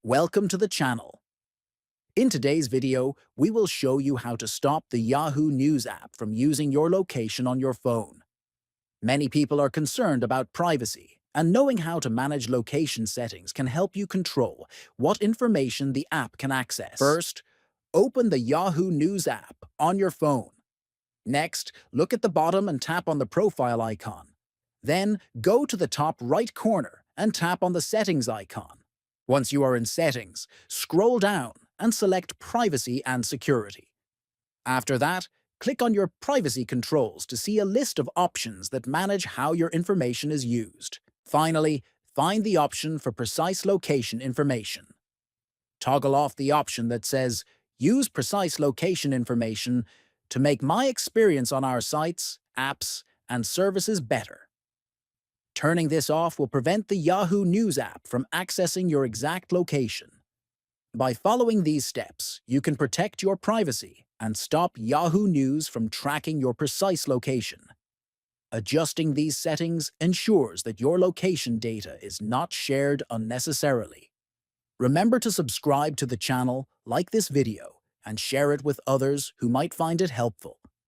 Welcome to the channel. In today's video, we will show you how to stop the Yahoo News app from using your location on your phone. Many people are concerned about privacy, and knowing how to manage location settings can help you control what information the app can access. First, open the Yahoo News app on your phone. Next, look at the bottom and tap on the profile icon. Then, go to the top right corner and tap on the settings icon. Once you are in Settings, scroll down and select Privacy and Security. After that, click on your privacy controls to see a list of options that manage how your information is used. Finally, find the option for Precise Location Information. Toggle off the option that says Use Precise Location Information to make my experience on our sites, apps, and services better. Turning this off will prevent the Yahoo News app from accessing your exact location. By following these steps, you can protect your privacy and stop Yahoo News from tracking your precise location. Adjusting these settings ensures that your location data is not shared unnecessarily. Remember to subscribe to the channel, like this video, and share it with others who might find it helpful.